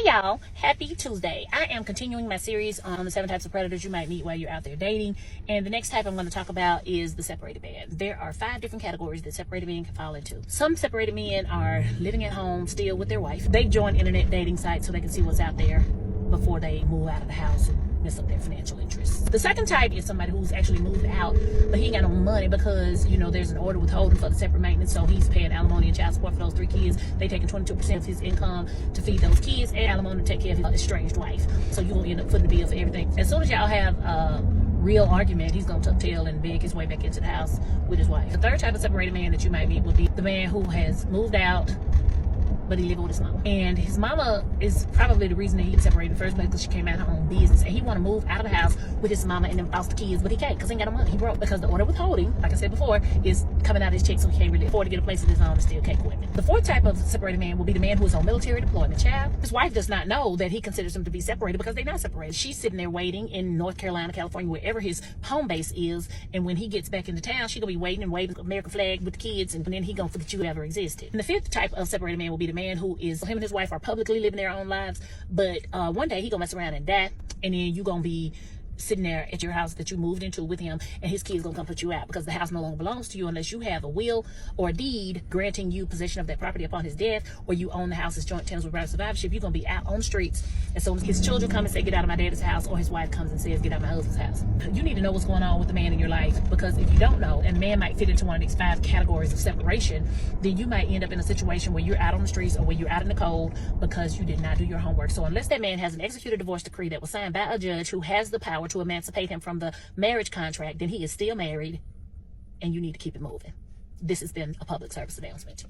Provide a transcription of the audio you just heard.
Hey y'all, happy Tuesday. I am continuing my series on the 7 types of predators you might meet while you're out there dating. And the next type I'm going to talk about is the separated man. There are 5 different categories that separated men can fall into. Some separated men are living at home still with their wife. They join internet dating sites so they can see what's out there before they move out of the house and mess up their financial interests. The second type is somebody who's actually moved out, but he ain't got no money because, you know, there's an order withholding for the separate maintenance, so he's paying alimony and child support for those 3 kids. They taking 22% of his income to feed those kids and alimony to take care of his estranged wife. So you're gonna end up footing the bill for everything. As soon as y'all have a real argument, he's gonna tuck tail and beg his way back into the house with his wife. The third type of separated man that you might meet would be the man who has moved out, but he living with his mama. And his mama is probably the reason that he separated in the first place, because she came out of her own business. And he want to move out of the house with his mama and them foster kids, but he can't because he ain't got no money. He broke because the order withholding, like I said before, is coming out of his check, so he can't really afford to get a place of his own and still cake women. The fourth type of separated man will be the man who is on military deployment. Child, his wife does not know that he considers him to be separated because they're not separated. She's sitting there waiting in North Carolina, California, wherever his home base is. And when he gets back into town, she gonna be waiting and waving the American flag with the kids, and then he gonna forget you ever existed. And the fifth type of separated man will be the man who is, him and his wife are publicly living their own lives, but one day he gonna mess around and die, and then you gonna be sitting there at your house that you moved into with him, and his kids gonna come put you out because the house no longer belongs to you unless you have a will or a deed granting you possession of that property upon his death, or you own the house as joint tenants with right of survivorship. You're gonna be out on the streets as soon as his children come and say, get out of my daddy's house, or his wife comes and says, get out of my husband's house. You need to know what's going on with the man in your life, because if you don't know, and man might fit into one of these 5 categories of separation, then you might end up in a situation where you're out on the streets or where you're out in the cold because you did not do your homework. So unless that man has an executed divorce decree that was signed by a judge who has the power to emancipate him from the marriage contract, then he is still married, and you need to keep it moving. This has been a public service announcement.